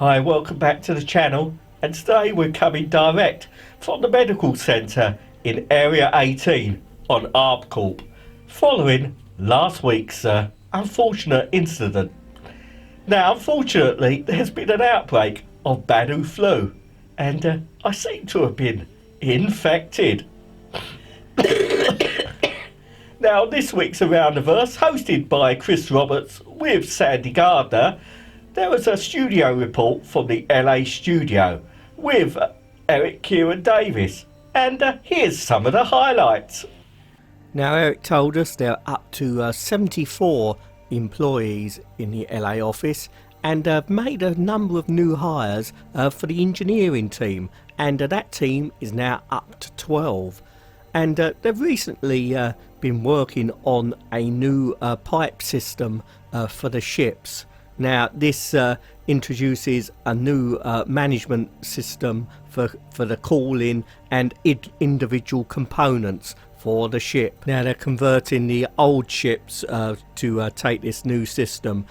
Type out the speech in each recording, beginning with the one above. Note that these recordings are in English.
Hi, welcome back to the channel, and today we're coming direct from the medical centre in Area 18 on Arb Corp, following last week's unfortunate incident. Now, unfortunately, there's been an outbreak of Banu flu, and I seem to have been infected. Now, this week's Around the Verse, hosted by Chris Roberts with Sandy Gardner, there was a studio report from the LA studio with Eric Kieran Davis, and here's some of the highlights. Now, Eric told us there are up to 74 employees in the LA office, and made a number of new hires for the engineering team, and that team is now up to 12. And they've recently been working on a new pipe system for the ships. Now, this introduces a new management system for the cooling and individual components for the ship. Now, they're converting the old ships to take this new system,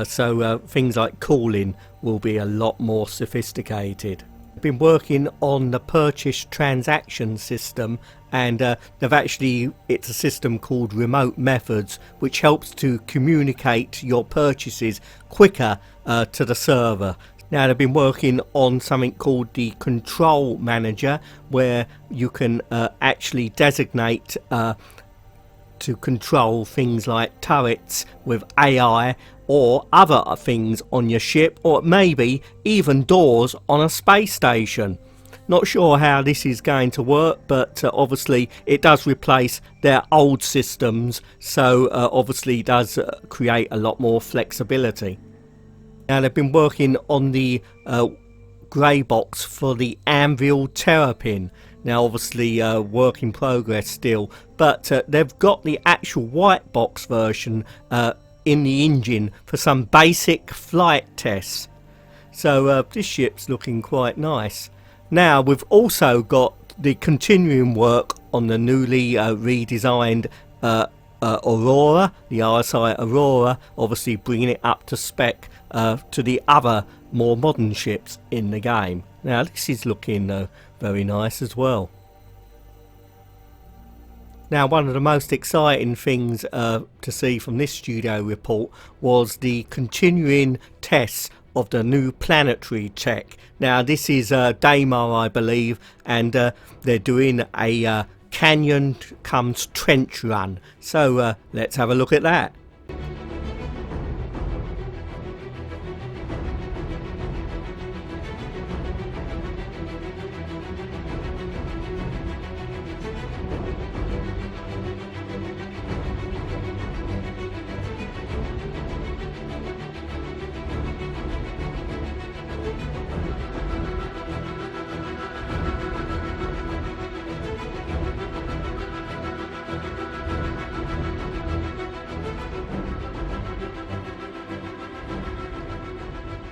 so things like cooling will be a lot more sophisticated. Been working on the purchase transaction system, and it's a system called Remote Methods, which helps to communicate your purchases quicker to the server. Now, they've been working on something called the Control Manager, where you can actually designate to control things like turrets with AI or other things on your ship, or maybe even doors on a space station. Not sure how this is going to work, but obviously it does replace their old systems, so obviously does create a lot more flexibility. Now, they've been working on the grey box for the Anvil Terrapin. Now, obviously work in progress still, but they've got the actual white box version in the engine for some basic flight tests. So this ship's looking quite nice. Now, we've also got the continuing work on the newly redesigned Aurora, the RSI Aurora, obviously bringing it up to spec to the other more modern ships in the game. Now, this is looking very nice as well. Now, one of the most exciting things to see from this studio report was the continuing tests of the new planetary tech. Now, this is Daymar, I believe, and they're doing a canyon comes trench run. So let's have a look at that.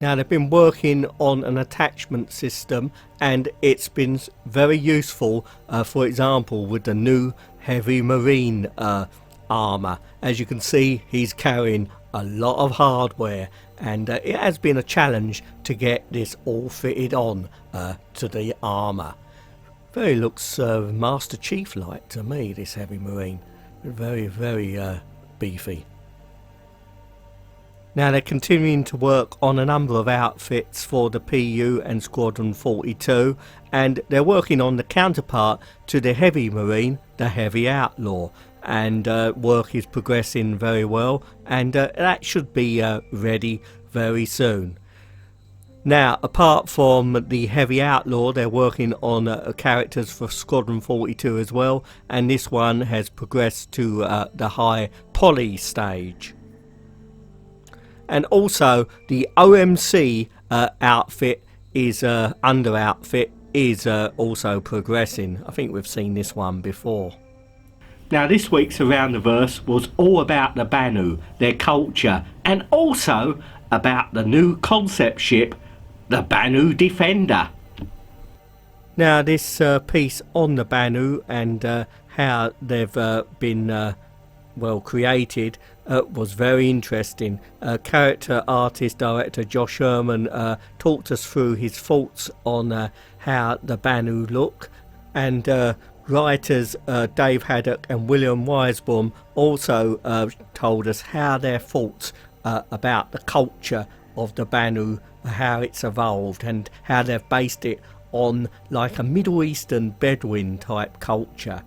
Now, they've been working on an attachment system, and it's been very useful, for example, with the new heavy marine armour. As you can see, he's carrying a lot of hardware, and it has been a challenge to get this all fitted on to the armour. Very looks Master Chief like to me, this heavy marine. Very, very beefy. Now, they're continuing to work on a number of outfits for the PU and Squadron 42, and they're working on the counterpart to the Heavy Marine, the Heavy Outlaw, and work is progressing very well, and that should be ready very soon. Now, apart from the Heavy Outlaw, they're working on characters for Squadron 42 as well, and this one has progressed to the High Poly stage. And also the OMC outfit is under outfit is also progressing. I think we've seen this one before. Now, this week's Around the Verse was all about the Banu, their culture, and also about the new concept ship, the Banu Defender. Now, this piece on the Banu and how they've been well created was very interesting. Character artist director Josh Sherman talked us through his thoughts on how the Banu look, and writers Dave Haddock and William Weisbaum also told us how their thoughts about the culture of the Banu, how it's evolved, and how they've based it on like a Middle Eastern Bedouin type culture.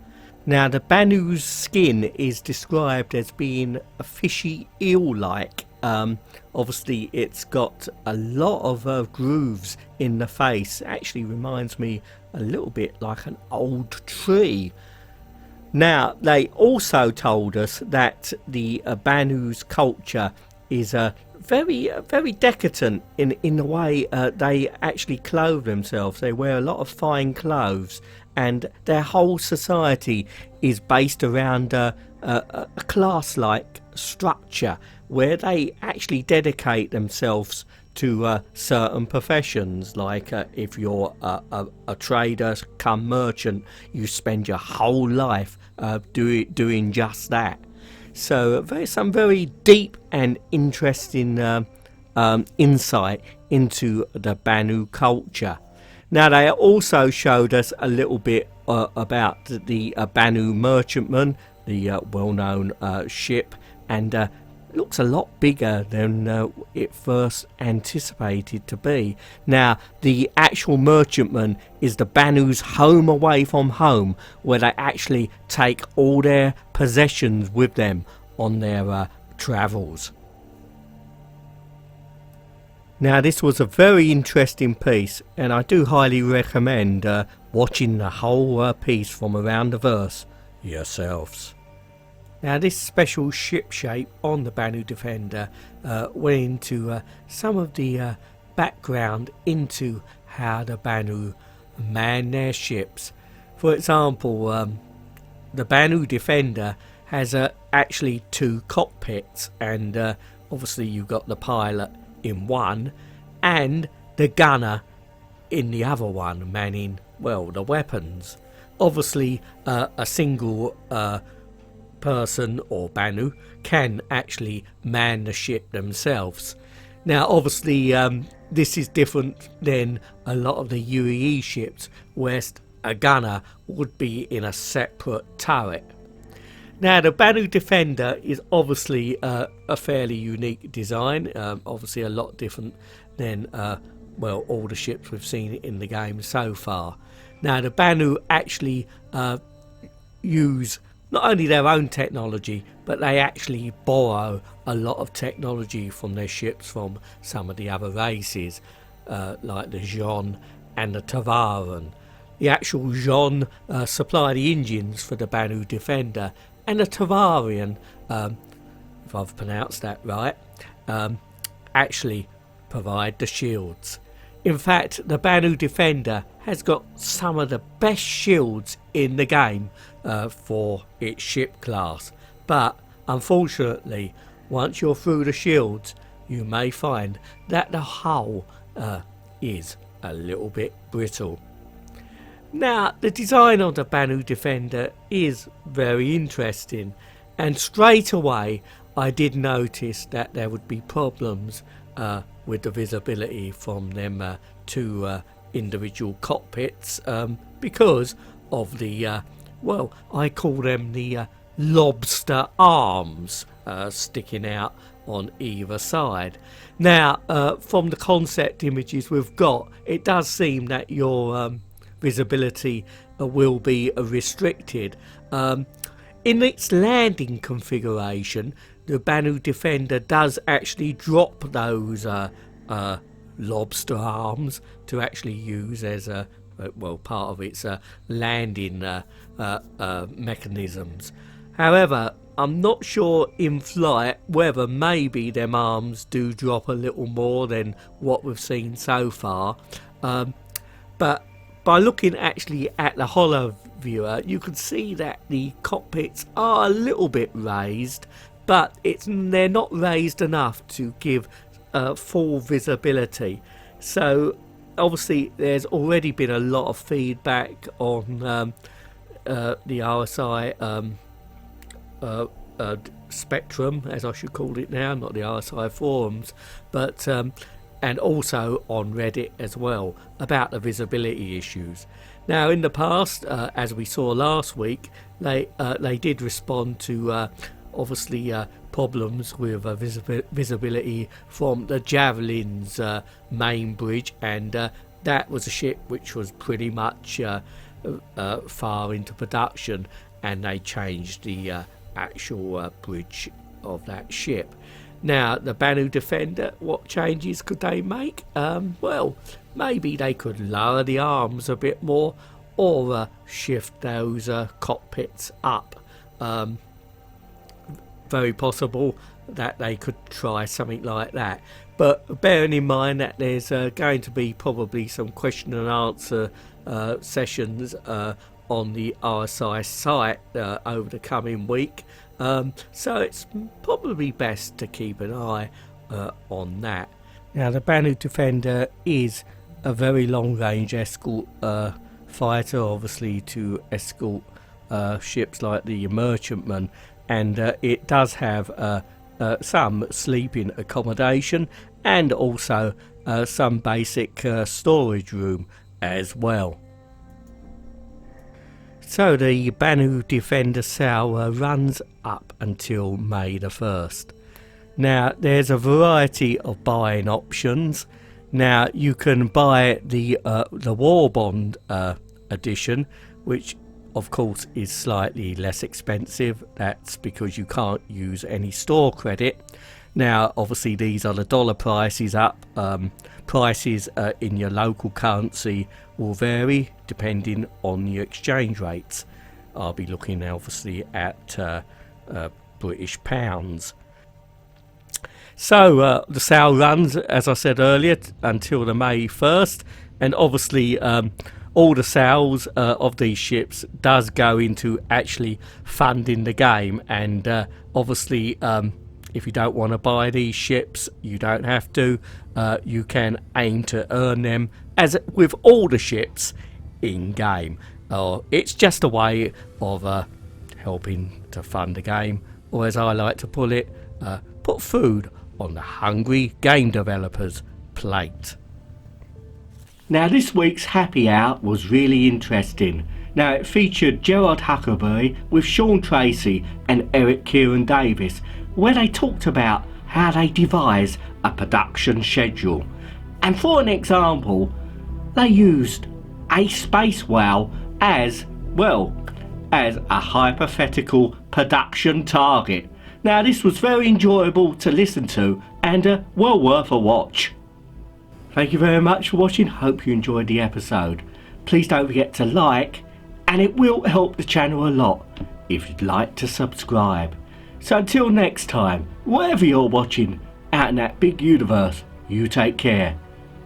Now, the Banu's skin is described as being a fishy eel-like. Obviously, it's got a lot of grooves in the face. It actually reminds me a little bit like an old tree. Now, they also told us that the Banu's culture is very decadent in the way they actually clothe themselves. They wear a lot of fine clothes, and their whole society is based around a class-like structure where they actually dedicate themselves to certain professions. Like if you're a trader come merchant, you spend your whole life doing just that. So some very deep and interesting insight into the Banu culture. Now, they also showed us a little bit about the Banu merchantman, the well-known ship, and looks a lot bigger than it first anticipated to be. Now, the actual merchantman is the Banu's home away from home, where they actually take all their possessions with them on their travels. Now, this was a very interesting piece, and I do highly recommend watching the whole piece from around the verse yourselves. Now, this special ship shape on the Banu Defender went into some of the background into how the Banu man their ships. For example, the Banu Defender has actually two cockpits, and obviously you've got the pilot in one and the gunner in the other one, manning, well, the weapons. Obviously a single person or Banu can actually man the ship themselves. Now, obviously this is different than a lot of the UAE ships, where a gunner would be in a separate turret. Now, the Banu Defender is obviously a fairly unique design, obviously a lot different than well, all the ships we've seen in the game so far. Now, the Banu actually use not only their own technology, but they actually borrow a lot of technology from their ships from some of the other races, like the Jean and the Tavaran. The actual Jean supply the engines for the Banu Defender, and the Tavarian, if I've pronounced that right, actually provide the shields. In fact, the Banu Defender has got some of the best shields in the game for its ship class, but unfortunately, once you're through the shields, you may find that the hull is a little bit brittle. Now, the design of the Banu Defender is very interesting, and straight away I did notice that there would be problems with the visibility from them two individual cockpits because of the, well, I call them the lobster arms sticking out on either side. Now, from the concept images we've got, it does seem that your visibility will be restricted. In its landing configuration, the Banu Defender does actually drop those lobster arms to actually use as a well, part of its landing mechanisms. However, I'm not sure in flight whether maybe them arms do drop a little more than what we've seen so far, but by looking actually at the holo viewer, you can see that the cockpits are a little bit raised, but they're not raised enough to give full visibility. So obviously there's already been a lot of feedback on the RSI Spectrum, as I should call it now, not the RSI forums, but and also on Reddit as well, about the visibility issues. Now, in the past, as we saw last week, they did respond to obviously problems with visibility from the Javelin's main bridge, and that was a ship which was pretty much far into production, and they changed the actual bridge of that ship. Now, the Banu Defender, what changes could they make? Well, maybe they could lower the arms a bit more, or shift those cockpits up. Very possible that they could try something like that. But bearing in mind that there's going to be probably some question and answer sessions on the RSI site over the coming week, so it's probably best to keep an eye on that. Now, the Banu Defender is a very long-range escort fighter, obviously to escort ships like the Merchantman, and it does have some sleeping accommodation and also some basic storage room as well. So the Banu Defender sale runs up until May the 1st. Now, there's a variety of buying options. Now, you can buy the War Bond edition, which of course is slightly less expensive. That's because you can't use any store credit. Now, obviously these are the dollar prices up. Prices in your local currency will vary depending on your exchange rates. I'll be looking obviously at British pounds. So the sale runs, as I said earlier, until the May 1st, and obviously all the sales of these ships does go into actually funding the game, and obviously if you don't want to buy these ships, you don't have to. You can aim to earn them, as with all the ships in game. It's just a way of helping to fund the game, or as I like to put it, put food on the hungry game developers' plate. Now, this week's Happy Hour was really interesting. Now, it featured Gerard Huckleberry with Sean Tracy and Eric Kieran Davis, where they talked about how they devise a production schedule. And for an example, they used a space whale as, well, as a hypothetical production target. Now, this was very enjoyable to listen to and well worth a watch. Thank you very much for watching. Hope you enjoyed the episode. Please don't forget to like, and it will help the channel a lot if you'd like to subscribe. So until next time, wherever you're watching out in that big universe, you take care,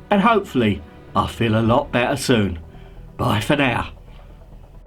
and hopefully I'll feel a lot better soon. Bye for now.